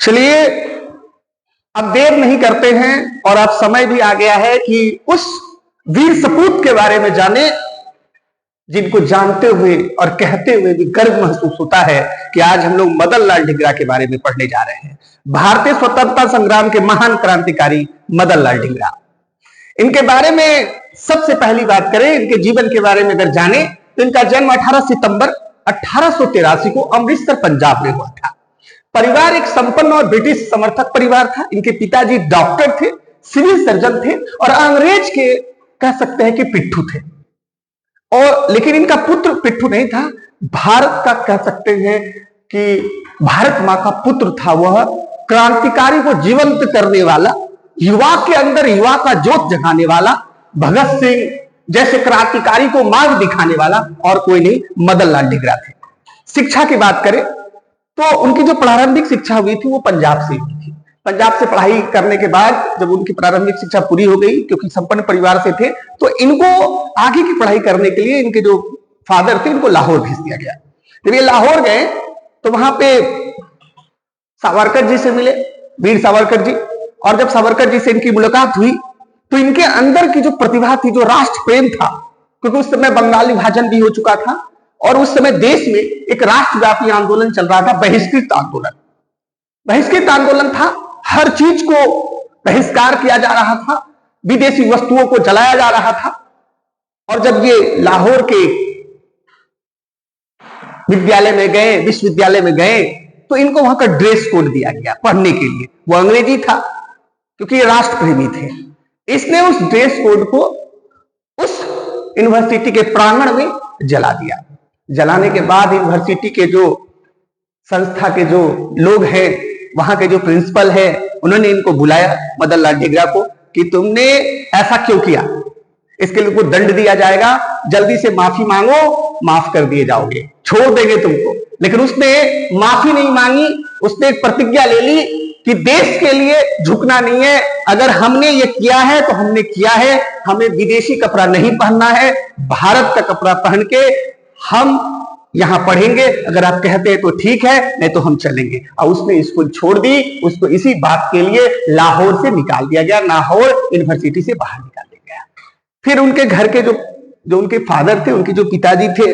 चलिए अब देर नहीं करते हैं और अब समय भी आ गया है कि उस वीर सपूत के बारे में जाने जिनको जानते हुए और कहते हुए भी गर्व महसूस होता है कि आज हम लोग मदन लाल ढींगरा के बारे में पढ़ने जा रहे हैं। भारतीय स्वतंत्रता संग्राम के महान क्रांतिकारी मदन लाल ढींगरा। इनके बारे में सबसे पहली बात करें, इनके जीवन के बारे में अगर जाने तो इनका जन्म 18 सितंबर 1883 को अमृतसर पंजाब में हुआ था। परिवार एक संपन्न और ब्रिटिश समर्थक परिवार था। इनके पिताजी डॉक्टर थे, सिविल सर्जन थे और अंग्रेज के कह सकते हैं कि पिट्ठू थे। और लेकिन इनका पुत्र पिट्ठू नहीं था, भारत का कह सकते हैं कि भारत मां का पुत्र था। वह क्रांतिकारी को जीवंत करने वाला, युवा के अंदर युवा का जोत जगाने वाला, भगत सिंह जैसे क्रांतिकारी को मार्ग दिखाने वाला और कोई नहीं, मदन लाल ढींगरा थे। शिक्षा की बात करें तो उनकी जो प्रारंभिक शिक्षा हुई थी वो पंजाब से हुई थी। पंजाब से पढ़ाई करने के बाद जब उनकी प्रारंभिक शिक्षा पूरी हो गई, क्योंकि संपन्न परिवार से थे, तो इनको आगे की पढ़ाई करने के लिए इनके जो फादर थे इनको लाहौर भेज दिया गया। जब ये लाहौर गए तो वहां पे सावरकर जी से मिले, वीर सावरकर जी। और जब सावरकर जी से इनकी मुलाकात हुई तो इनके अंदर की जो प्रतिभा थी, जो राष्ट्र प्रेम था, क्योंकि उस समय बंगाल विभाजन भी हो चुका था और उस समय देश में एक राष्ट्रव्यापी आंदोलन चल रहा था, बहिष्कृत आंदोलन। बहिष्कृत आंदोलन था, हर चीज को बहिष्कार किया जा रहा था, विदेशी वस्तुओं को जलाया जा रहा था। और जब ये लाहौर के विद्यालय में गए, विश्वविद्यालय में गए, तो इनको वहां का ड्रेस कोड दिया गया पढ़ने के लिए। वो अंग्रेजी था क्योंकि ये राष्ट्र प्रेमी थे। इसने उस ड्रेस कोड को उस यूनिवर्सिटी के प्रांगण में जला दिया। जलाने के बाद यूनिवर्सिटी के जो संस्था के जो लोग हैं, वहां के जो प्रिंसिपल है, उन्होंने इनको बुलाया मदन लाल ढींगरा को कि तुमने ऐसा क्यों किया, इसके लिए कोई दंड दिया जाएगा, जल्दी से माफी मांगो, माफ कर दिए जाओगे, छोड़ देंगे तुमको। लेकिन उसने माफी नहीं मांगी, उसने एक प्रतिज्ञा ले ली कि देश के लिए झुकना नहीं है। अगर हमने ये किया है तो हमने किया है, हमें विदेशी कपड़ा नहीं पहनना है, भारत का कपड़ा पहन के हम यहां पढ़ेंगे। अगर आप कहते हैं तो ठीक है, नहीं तो हम चलेंगे। और उसने स्कूल छोड़ दी। उसको इसी बात के लिए लाहौर से निकाल दिया गया, लाहौर यूनिवर्सिटी से बाहर निकाल दिया गया। फिर उनके घर के जो उनके फादर थे, उनके जो पिताजी थे,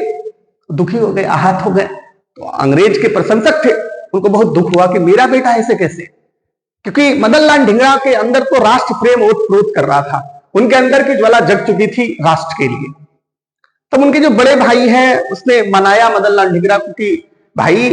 दुखी हो गए, आहत हो गए। तो अंग्रेज के प्रशंसक थे, उनको बहुत दुख हुआ कि मेरा बेटा ऐसे कैसे, क्योंकि मदन लाल ढींगरा के अंदर तो राष्ट्र प्रेम ओत-प्रोत कर रहा था। उनके अंदर की ज्वाला जग चुकी थी राष्ट्र के लिए। तब उनके जो बड़े भाई हैं, उसने मनाया मदन लाल ढींगरा को कि भाई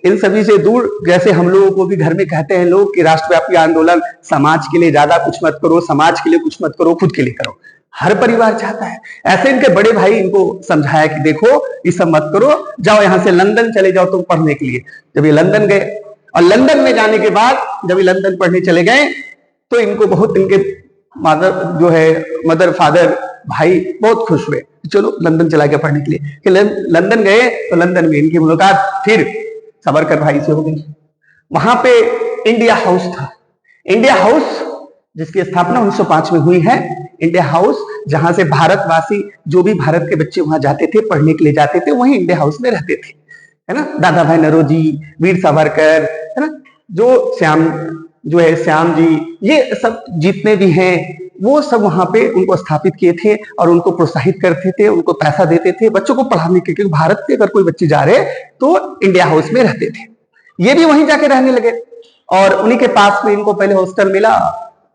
इन सभी से दूर, जैसे हम लोगों को भी घर में कहते हैं लोग कि राष्ट्रव्यापी आंदोलन, समाज के लिए ज्यादा कुछ मत करो, समाज के लिए कुछ मत करो, खुद के लिए करो। हर परिवार चाहता है। ऐसे इनके बड़े भाई इनको समझाया कि देखो ये सब मत करो, जाओ यहां से लंदन चले जाओ तुम पढ़ने के लिए। जब ये लंदन गए और लंदन में जाने के बाद जब ये लंदन पढ़ने चले गए तो इनको बहुत, इनके मदर फादर भाई बहुत खुश हुए, चलो लंदन चला गया पढ़ने के लिए। कि लंदन गए तो लंदन में इनकी मुलाकात फिर सावरकर भाई से हो गई। वहां पे इंडिया हाउस था। इंडिया हाउस जिसकी स्थापना 1905 में हुई है। इंडिया हाउस जहां से भारतवासी, जो भी भारत के बच्चे वहां जाते थे, पढ़ने के लिए जाते थे, वहीं इंडिया हाउस में रहते थे, है ना। दादा भाई नौरोजी, वीर सावरकर, है ना, श्याम जी, ये सब जितने भी हैं वो सब वहां पे उनको स्थापित किए थे और उनको प्रोत्साहित करते थे, उनको पैसा देते थे बच्चों को पढ़ाने के। क्योंकि भारत से अगर कोई बच्चे जा रहे तो इंडिया हाउस में रहते थे। ये भी वहीं जाके रहने लगे और उन्हीं के पास में इनको पहले हॉस्टल मिला,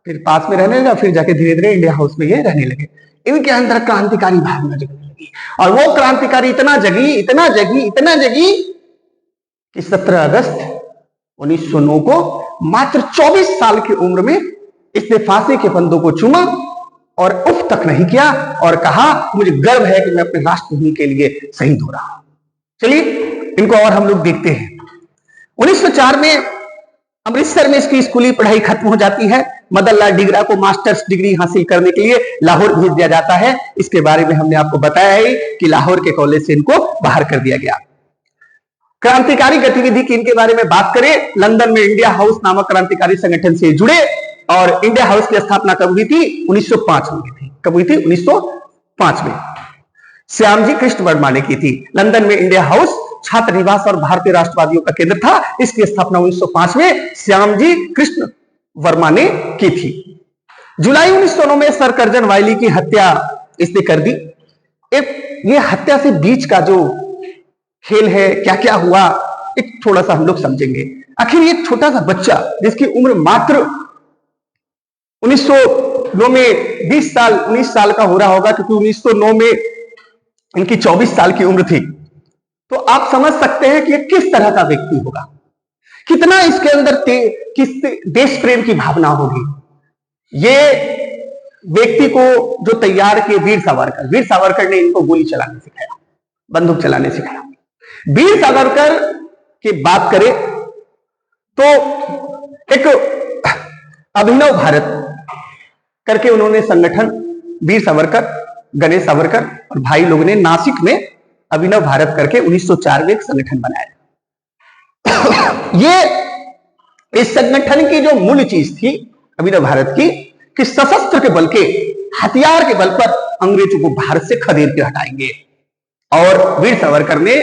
फिर पास में रहने लगा, फिर जाके धीरे धीरे इंडिया हाउस में ये रहने लगे। इनके अंदर क्रांतिकारी भावना जगने लगी और वो क्रांतिकारी इतना जगी कि 17 अगस्त 1909 को मात्र 24 साल की उम्र में इसने फांसी के फंदों को चूमा और उफ तक नहीं किया और कहा मुझे गर्व है कि मैं अपने राष्ट्रभूमि के लिए शहीद हो रहा हूं। चलिए इनको और हम लोग देखते हैं। 1904 में अमृतसर में इसकी स्कूली पढ़ाई खत्म हो जाती है। मदन लाल ढींगरा को मास्टर्स डिग्री हासिल करने के लिए लाहौर भेज दिया जाता है। इसके बारे में हमने आपको बताया है कि लाहौर के कॉलेज से इनको बाहर कर दिया गया। क्रांतिकारी गतिविधि की इनके बारे में बात करें, लंदन में इंडिया हाउस नामक क्रांतिकारी संगठन से जुड़े और इंडिया हाउस की स्थापना कब हुई थी? 1905 में हुई थी। कब हुई थी? 1905 में। श्यामजी कृष्ण वर्मा ने की थी। लंदन में इंडिया हाउस छात्र निवास और भारतीय राष्ट्रवादियों का केंद्र था। इसकी स्थापना 1905 में श्यामजी कृष्ण वर्मा ने की थी। जुलाई 1909 में सर कर्जन वाइली की हत्या इसने कर दी। ये हत्या से बीच का जो खेल है, क्या क्या हुआ, एक थोड़ा सा हम लोग समझेंगे। आखिर ये छोटा सा बच्चा जिसकी उम्र मात्र 1909 में 19 साल का हो रहा होगा, क्योंकि 1909 में इनकी 24 साल की उम्र थी, तो आप समझ सकते हैं कि ये किस तरह का व्यक्ति होगा, कितना इसके अंदर किस देश प्रेम की भावना होगी। ये व्यक्ति को जो तैयार किए वीर सावरकर ने इनको गोली चलाने सिखाया, बंदूक चलाने सिखाया। वीर सावरकर की बात करें तो एक अभिनव भारत करके उन्होंने संगठन, वीर सावरकर, गणेश सावरकर और भाई लोगों ने नासिक में अभिनव भारत करके 1904 में एक संगठन बनाया। ये इस संगठन की जो मूल चीज थी अभिनव भारत की, कि सशस्त्र के बल के, हथियार के बल पर अंग्रेजों को भारत से खदेड़ के हटाएंगे। और वीर सावरकर ने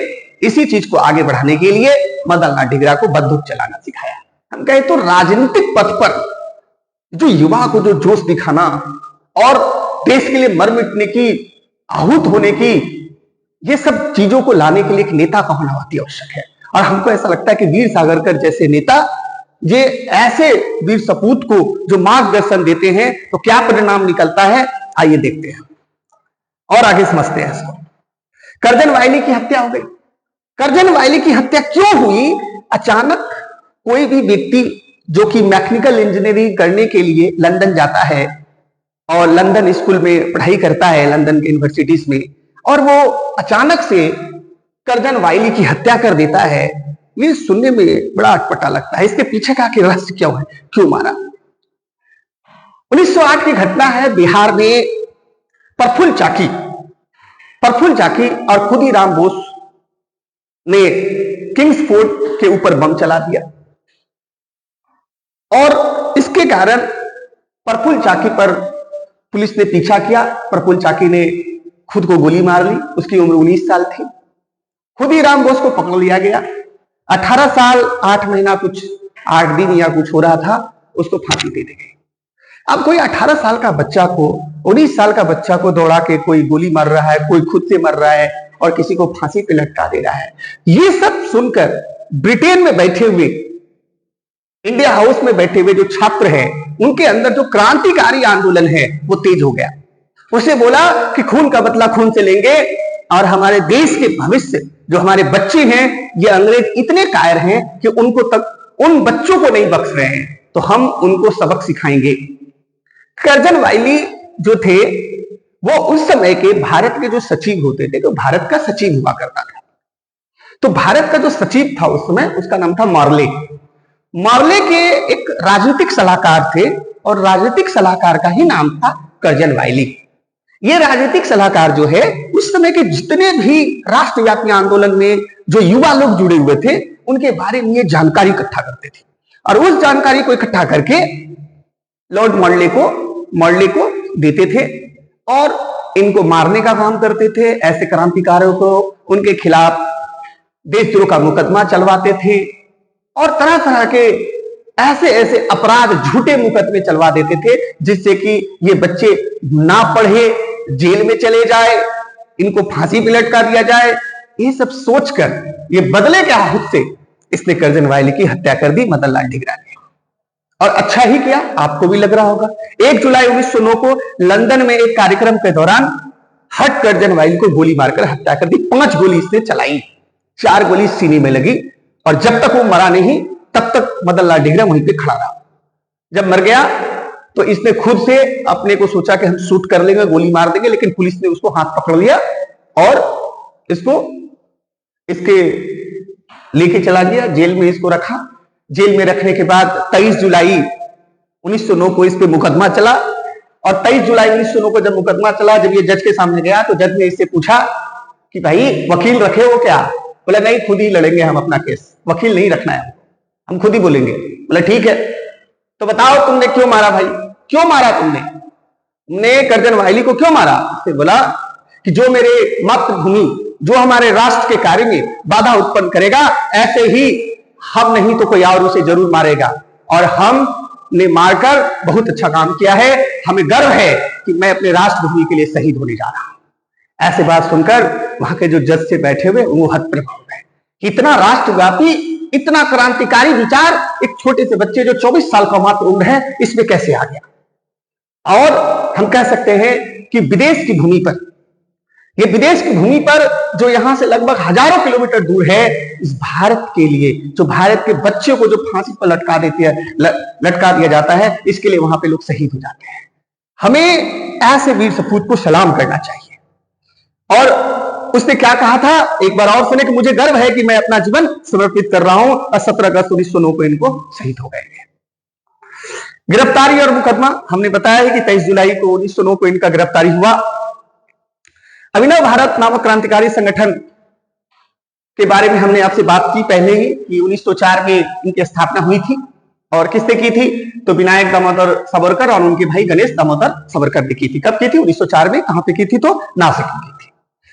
इसी चीज को आगे बढ़ाने के लिए मदनलाल ढींगरा को बंदूक चलाना सिखाया। हम कहें तो राजनीतिक पथ पर जो युवा को जो जोश दिखाना और देश के लिए मर मिटने की, आहूत होने की, ये सब चीजों को लाने के लिए एक नेता का होना अति आवश्यक है। और हमको ऐसा लगता है कि वीर सावरकर जैसे नेता, ये ऐसे वीर सपूत को जो मार्गदर्शन देते हैं, तो क्या परिणाम निकलता है, आइए देखते हैं और आगे समझते हैं इसको। कर्जन वाइली की हत्या हो गई। कर्जन वाइली की हत्या क्यों हुई? अचानक कोई भी व्यक्ति जो कि मैकेनिकल इंजीनियरिंग करने के लिए लंदन जाता है और लंदन स्कूल में पढ़ाई करता है, लंदन के यूनिवर्सिटीज में, और वो अचानक से कर्जन वाइली की हत्या कर देता है, ये सुनने में बड़ा अटपटा लगता है। इसके पीछे का आखिर रहस्य क्या है, क्यों मारा? 1908 की घटना है। बिहार में प्रफुल्ल चाकी और खुदीराम बोस ने किंग्स फोर्ट के ऊपर बम चला दिया, और इसके कारण प्रफुल्ल चाकी पर पुलिस ने पीछा किया। प्रफुल्ल चाकी ने खुद को गोली मार ली। उसकी उम्र 19 साल थी। खुदीराम बोस को पकड़ लिया गया। 18 साल 8 महीना कुछ 8 दिन या कुछ हो रहा था, उसको फांसी दे दी गई। अब कोई 18 साल का बच्चा को, 19 साल का बच्चा को दौड़ा के कोई गोली मार रहा है, कोई खुद से मर रहा है और किसी को फांसी पे लटका दे रहा है। ये सब सुनकर ब्रिटेन में बैठे हुए, इंडिया हाउस में बैठे हुए जो छात्र हैं, उनके अंदर जो क्रांतिकारी आंदोलन है वो तेज हो गया। उसे बोला कि खून का बदला खून से लेंगे, और हमारे देश के भविष्य, जो हमारे बच्चे हैं, ये अंग्रेज इतने कायर हैं कि उनको तक, उन बच्चों को नहीं बख्श रहे हैं, तो हम उनको सबक सिखाएंगे। कर्जन वाइली जो थे वो उस समय के भारत के जो सचिव होते थे, तो भारत का सचिव हुआ करता था। तो भारत का जो सचिव था उस समय, उसका नाम था मार्ले। मार्ले के एक राजनीतिक सलाहकार थे, और राजनीतिक सलाहकार का ही नाम था कर्जन वाइली। ये राजनीतिक सलाहकार जो है, उस समय के जितने भी राष्ट्रव्यापी आंदोलन में जो युवा लोग जुड़े हुए थे, उनके बारे में ये जानकारी इकट्ठा करते थे, और उस जानकारी को इकट्ठा करके लॉर्ड मॉर्ले को देते थे, और इनको मारने का काम करते थे। ऐसे क्रांतिकारियों को, उनके खिलाफ देशद्रोह का मुकदमा चलवाते थे, और तरह तरह के ऐसे अपराध, झूठे मुकदमे चलवा देते थे, जिससे कि ये बच्चे ना पढ़े, जेल में चले जाए, इनको फांसी पे लटका दिया जाए। ये सब सोचकर ये बदले के हाथ से इसने कर्जन वाइली की हत्या कर दी मदनलाल ढींगरा ने। और अच्छा ही किया, आपको भी लग रहा होगा। 1 जुलाई 1909 को लंदन में एक कार्यक्रम के दौरान हट कर्जन वाइली को गोली मारकर हत्या कर दी। 5 गोली इसने चलाई, 4 गोली सीने में लगी, और जब तक वो मरा नहीं तब तक मदनलाल ढींगरा वहीं पे खड़ा रहा। जब मर गया तो इसने खुद से अपने को सोचा कि हम शूट कर लेंगे, गोली मार देंगे, लेकिन पुलिस ने उसको हाथ पकड़ लिया और इसके लेके चला गया, जेल में इसको रखा। जेल में रखने के बाद 23 जुलाई 1909 को इस पे मुकदमा चला, और 23 जुलाई 1909 को जब मुकदमा चला, जब ये जज के सामने गया, तो जज ने इससे पूछा कि भाई वकील रखे हो क्या? बोला नहीं, खुद ही लड़ेंगे हम अपना केस, वकील नहीं रखना है, हम खुद ही बोलेंगे। बोला ठीक है, तो बताओ तुमने क्यों मारा भाई, क्यों मारा तुमने कर्जन वाइली को क्यों मारा? उसने बोला कि जो मेरे मातृभूमि, जो हमारे राष्ट्र के कार्य में बाधा उत्पन्न करेगा, ऐसे ही हम नहीं तो कोई और उसे जरूर मारेगा। और हमने मारकर बहुत अच्छा काम किया है, हमें गर्व है कि मैं अपने राष्ट्र भूमि के लिए शहीद होने जा रहा हूं। ऐसे बात सुनकर वहां के जो जज से बैठे हुए वो हतप्रभ हो गए। इतना राष्ट्रव्यापी, इतना क्रांतिकारी विचार एक छोटे से बच्चे जो 24 साल का मात्र उम्र है, इसमें कैसे आ गया। और हम कह सकते हैं कि विदेश की भूमि पर, ये विदेश की भूमि पर जो यहां से लगभग हजारों किलोमीटर दूर है, इस भारत के लिए, जो भारत के बच्चों को जो फांसी पर लटका दिया जाता है, इसके लिए वहां पे लोग शहीद हो जाते हैं। हमें ऐसे वीर सपूत को सलाम करना चाहिए। और उसने क्या कहा था, एक बार और सुने कि मुझे गर्व है कि मैं अपना जीवन समर्पित कर रहा हूं। और 17 अगस्त 1909 को इनको शहीद हो गए। गिरफ्तारी और मुकदमा हमने बताया है कि 23 जुलाई को 1909 को इनका गिरफ्तारी हुआ। अभिनव भारत नामक क्रांतिकारी संगठन के बारे में हमने आपसे बात की पहले ही कि 1904 में इनकी स्थापना हुई थी। और किसने की थी, तो विनायक दामोदर सावरकर और उनके भाई गणेश दामोदर सावरकर ने की थी। कब की थी, 1904 में। कहां पे की थी, तो नासिक में की थी।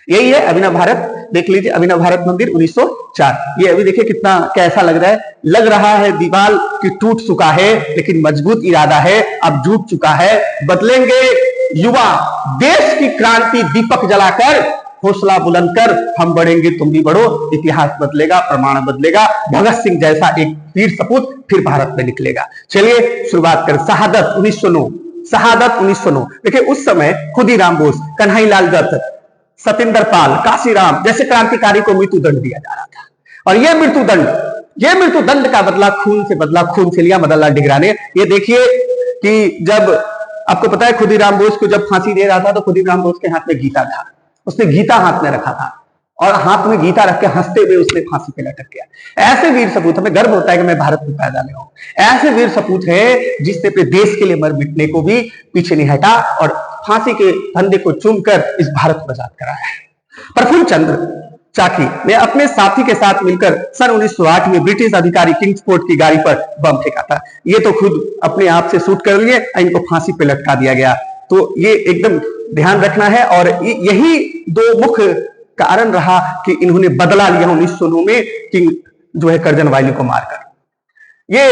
यही है अभिनव भारत, देख लीजिए, अभिनव भारत मंदिर 1904। ये अभी देखिए कितना कैसा लग रहा है। लग रहा है दीवार की टूट चुका है, लेकिन मजबूत इरादा है, अब जुट चुका है। बदलेंगे युवा देश की क्रांति दीपक जलाकर, हौसला बुलंद कर हम बढ़ेंगे तुम भी बढ़ो। इतिहास बदलेगा, प्रमाण बदलेगा, भगत सिंह जैसा एक वीर सपूत फिर भारत में निकलेगा। चलिए शुरुआत कर। शहादत 1909, शहादत 1909। देखिए उस समय खुदीराम बोस, कन्हई लाल दत्त, सतेंद्र पाल, काशीराम जैसे क्रांतिकारी को मृत्युदंड दिया जा रहा था। और यह मृत्युदंड का बदला खून से बदला, खून से लिया मदन लाल ढींगरा ने। ये देखिए कि जब आपको पता है खुदीराम बोस को जब फांसी दे रहा था, तो खुदीराम बोस के हाथ में गीता था। उसने गीता हाथ में रखा था और हाथ में गीता रख के हंसते हुए उसने फांसी पे लटक गया। ऐसे वीर सपूत, हमें गर्व होता है कि मैं भारत में पैदा हुआ हूं। ऐसे वीर सपूत है जिसने अपने देश के लिए मर मिटने को भी पीछे नहीं हटा और फांसी के फंदे को चूमकर इस भारत को आजाद कराया है। प्रफुल्ल चंद्र चाकी ने अपने साथी के साथ मिलकर सन 1908 में ब्रिटिश अधिकारी किंग्सफोर्ड की गाड़ी पर बम फेंका था। ये तो खुद अपने आप से शूट कर लिए, इनको फांसी पे लटका दिया गया। तो ये एकदम ध्यान रखना है। और यही दो मुख्य कारण रहा कि इन्होंने बदला लिया 1909 में किंग जो है कर्जन वायली को मारकर। ये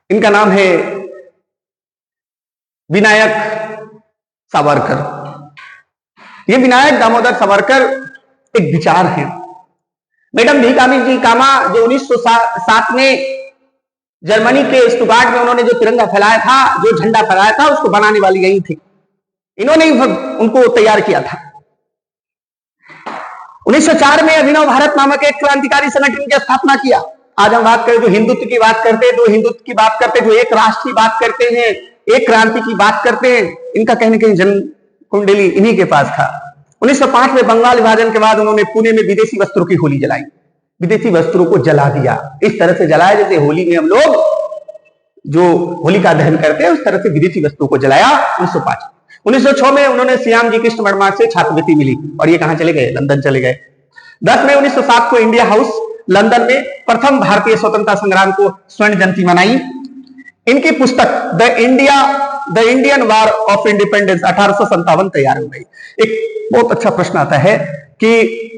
इनका नाम है विनायक सावरकर। ये विनायक दामोदर सावरकर एक विचार है। मैडम भीकामी जी कामा जो 1907 में जर्मनी के स्टुटगार्ट में उन्होंने जो तिरंगा फैलाया था, जो झंडा फहराया था, उसको बनाने वाली यही थी। इन्होंने उनको तैयार किया था। 1904 में अभिनव भारत नामक एक क्रांतिकारी संगठन की स्थापना किया। आज हम बात करें, जो हिंदुत्व की बात करते हैं, जो हिंदुत्व की बात करते हैं, जो एक राष्ट्र की बात करते हैं, एक क्रांति की बात करते हैं, इनका कहने कहीं जन्म कुंडली इन्हीं के पास था। 1905 में बंगाल विभाजन के बाद उन्होंने पुणे में विदेशी वस्त्रों की होली जलाई। विदेशी वस्त्रों को जला दिया, इस तरह से जलाया जैसे होली में हम लोग जो होलिका दहन करते हैं, उस तरह से विदेशी वस्त्रों को जलाया 1905। 1906 में उन्होंने श्याम जी कृष्ण वर्मा से छात्रवृत्ति मिली और ये कहां चले गए, लंदन चले गए। 10 मई 1907 को इंडिया हाउस लंदन में प्रथम भारतीय स्वतंत्रता संग्राम को स्वर्ण जयंती मनाई। इनकी पुस्तक the Indian war of independence 1857 तैयार हो गई। एक बहुत अच्छा प्रश्न आता है कि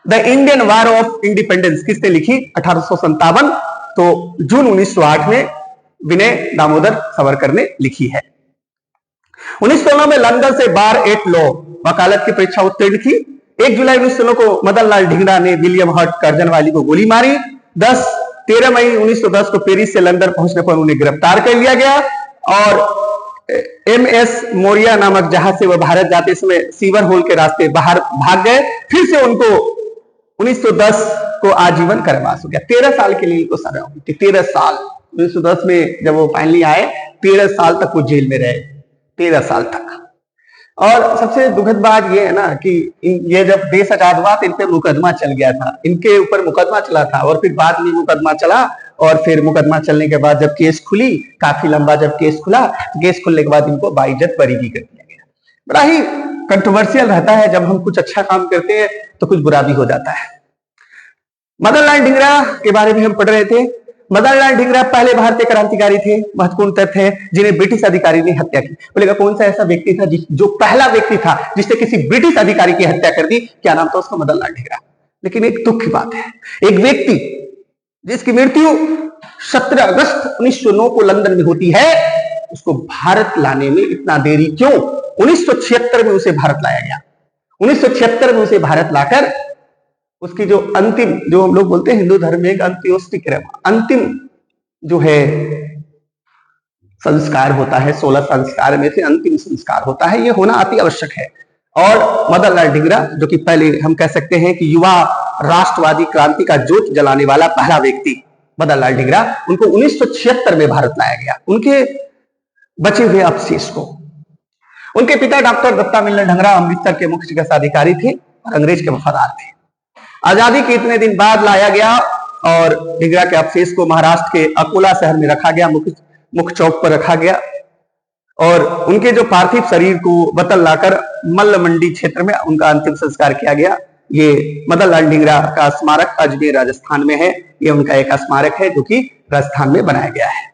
the Indian war of independence किसने लिखी, 1857। तो जून 1908 में विनय दामोदर सावरकर ने लिखी है। 1916 में लंदन से बार एट लॉ वकालत की परीक्षा उत्तीर्ण की। 1 जुलाई 1916 को मदन लाल ढींगरा ने विलियम हर्ट कर्जनवाली को गोली मारी। 13 मई 1910 को पेरिस से लंदन पहुंचने पर उन्हें गिरफ्तार कर लिया गया और MS मोरिया नामक जहाज से वह भारत जाते समय सीवर होल के रास्ते बाहर भाग गए। फिर से उनको 1910 को आजीवन कारावास हो गया। 13 साल के लिए इनको सजा हुई थी। 13 साल 1910 में जब वो फाइनली आए, 13 साल तक वो जेल में रहे, 13 साल तक। और सबसे दुखद बात ये है ना कि ये जब देश आजाद हुआ तो इन पे मुकदमा चल गया था, इनके ऊपर मुकदमा चला था और फिर बाद में मुकदमा चला और फिर मुकदमा चलने के बाद जब केस खुली, काफी लंबा जब केस खुला, केस खुलने के बाद इनको बाइज्जत बरी भी कर दिया गया। बड़ा ही कंट्रोवर्शियल रहता है, जब हम कुछ अच्छा काम करते हैं तो कुछ बुरा भी हो जाता है। मदन लाल ढींगरा के बारे में हम पढ़ रहे थे। मदन लाल ढींगरा पहले भारतीय क्रांतिकारी थे। महत्वपूर्ण तथ्य है, जिन्हें ब्रिटिश अधिकारी ने हत्या की। बोलेगा कौन सा ऐसा व्यक्ति था जो पहला व्यक्ति था जिसने किसी ब्रिटिश अधिकारी की हत्या कर दी? क्या नाम था उसका? मदन लाल ढींगरा। लेकिन एक दुख की बात है, एक व्यक्ति जिसकी मृत्यु 17 अगस्त 1909 को लंदन में होती है, उसको भारत लाने में इतना देरी क्यों? 1976 में उसे भारत लाया गया। 1976 में उसे भारत लाकर उसकी जो अंतिम, जो हम लोग बोलते हैं हिंदू धर्म में एक अंत्योष्टि क्रिया, अंतिम जो है संस्कार होता है, 16 संस्कार में से अंतिम संस्कार होता है, ये होना अति आवश्यक है। और मदन लाल ढींगरा, जो कि पहले हम कह सकते हैं कि युवा राष्ट्रवादी क्रांति का जोत जलाने वाला पहला व्यक्ति मदन लाल ढींगरा, उनको 1976 में भारत लाया गया। उनके बचे हुए अवशेष को, उनके पिता डॉक्टर दत्ता मिल्लर ढंगरा अमृतसर के मुख्य चिकित्सा अधिकारी थे और अंग्रेज के वफादार थे। आजादी के इतने दिन बाद लाया गया और ढींगरा के अवशेष को महाराष्ट्र के अकोला शहर में रखा गया, मुख्य चौक पर रखा गया और उनके जो पार्थिव शरीर को वतन लाकर मल्ल मंडी क्षेत्र में उनका अंतिम संस्कार किया गया। ये मदन लाल ढींगरा का स्मारक अजमेर राजस्थान में है। ये उनका एक स्मारक है जो कि राजस्थान में बनाया गया है।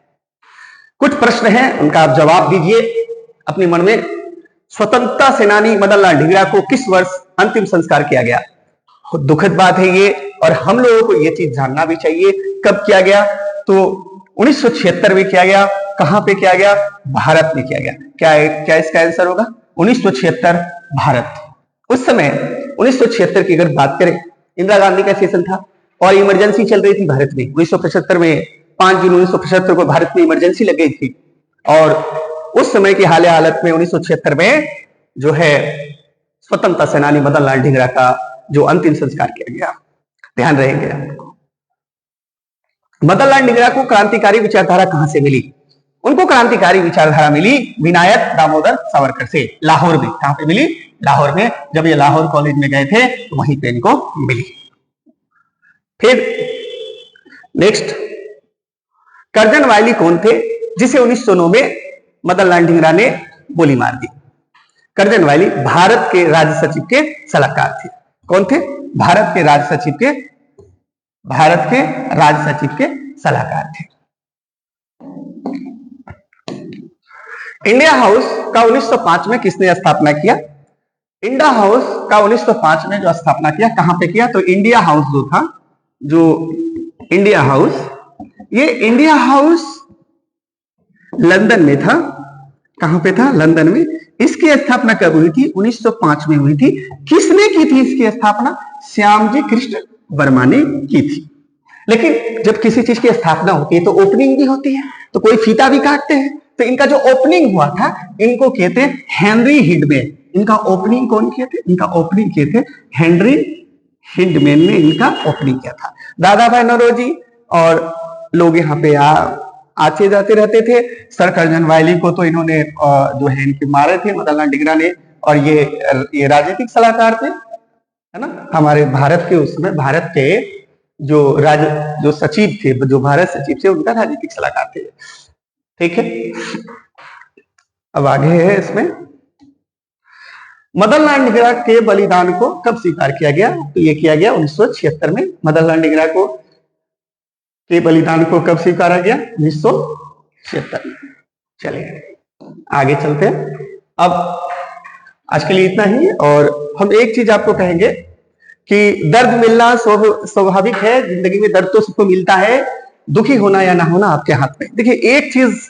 कुछ प्रश्न हैं, उनका आप जवाब दीजिए अपने मन में। स्वतंत्रता सेनानी मदन लाल ढींगरा को किस वर्ष अंतिम संस्कार किया गया? दुखद बात है ये, और हम लोगों को ये चीज जानना भी चाहिए कब किया गया। तो 1976 में किया गया। कहां पे किया गया? भारत में किया गया। क्या इसका आंसर होगा? 1976 भारत। उस समय 1976 की अगर बात करें, इंदिरा गांधी का सेशन था और इमरजेंसी चल रही थी भारत में। 1975 में 5 जून 1975 को भारत में इमरजेंसी लग गई थी और उस समय की हालत में 1976 में जो है स्वतंत्रता सेनानी मदन लाल ढींगरा का जो अंतिम संस्कार किया गया। ध्यान रहेंगे आपको। मदन लाल ढींगरा को क्रांतिकारी विचारधारा कहां से मिली? उनको क्रांतिकारी विचारधारा मिली विनायक दामोदर सावरकर से, लाहौर में। कहां पे मिली? लाहौर में। जब ये लाहौर कॉलेज में गए थे तो वहीं पे इनको मिली। फिर नेक्स्ट, कर्जन वायली कौन थे जिसे 1909 में मदन लाल ढींगरा ने गोली मार दी? कर्जन वायली भारत के राज्य सचिव के सलाहकार थे। कौन थे? भारत के राज्य सचिव के सलाहकार थे। इंडिया हाउस का 1905 में किसने स्थापना किया? इंडिया हाउस का 1905 में जो स्थापना किया, कहां पे किया? तो इंडिया हाउस जो था, जो इंडिया हाउस, ये इंडिया हाउस लंदन में था। कहां पे था? लंदन में। इसकी स्थापना कब हुई थी? 1905 में हुई थी। किसने की थी इसकी स्थापना? श्यामजी कृष्ण वर्मा ने की थी। लेकिन जब किसी चीज की स्थापना होती है तो ओपनिंग भी होती है, तो कोई फीता भी काटते हैं। तो इनका जो ओपनिंग हुआ था, इनको कहते हैं हेनरी हिंडमैन। इनका ओपनिंग कौन किए थे? इनका ओपनिंग किए थे हेनरी हिंडमैन ने इनका ओपनिंग किया था। दादा भाई नौरोजी और लोग यहाँ पे आते जाते रहते थे। सर कर्जन वायली को तो इन्होंने जो है इनके मारे थे मदन लाल ढींगरा ने, और ये राजनीतिक सलाहकार थे, है ना, हमारे भारत के। उसमें भारत के जो सचिव थे, जो भारत सचिव थे, उनका राजनीतिक सलाहकार थे। ठीक है, अब आगे है इसमें, मदन लाल ढींगरा के बलिदान को कब स्वीकार किया गया? तो ये किया गया 1976 में। मदन लाल ढींगरा को के बलिदान को कब स्वीकारा गया? 1976 में। चलिए आगे चलते हैं। अब आज के लिए इतना ही, और हम एक चीज आपको कहेंगे कि दर्द मिलना स्वाभाविक है। जिंदगी में दर्द तो सबको मिलता है, दुखी होना या ना होना आपके हाथ में। देखिए, एक चीज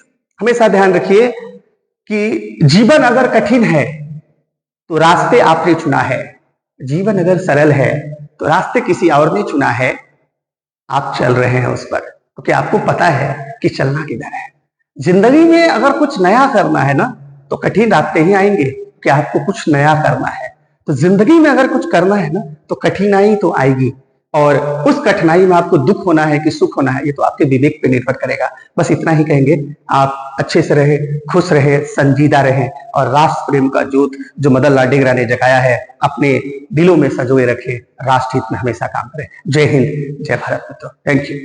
हमेशा ध्यान रखिए कि जीवन अगर कठिन है तो रास्ते आपने चुना है, जीवन अगर सरल है तो रास्ते किसी और ने चुना है। आप चल रहे हैं उस पर क्योंकि आपको पता है कि चलना किधर है। जिंदगी में अगर कुछ नया करना है ना तो कठिन रास्ते ही आएंगे कि आपको कुछ नया करना है। तो जिंदगी में अगर कुछ करना है ना तो कठिनाई तो आएगी, और उस कठिनाई में आपको दुख होना है कि सुख होना है, ये तो आपके विवेक पे निर्भर करेगा। बस इतना ही कहेंगे। आप अच्छे से रहे, खुश रहे, संजीदा रहे, और राष्ट्र प्रेम का जोत जो मदन लाल ढींगरा ने जगाया है अपने दिलों में संजोए रखे। राष्ट्र हित में हमेशा काम करें। जय हिंद, जय भारत मित्रों। Thank you.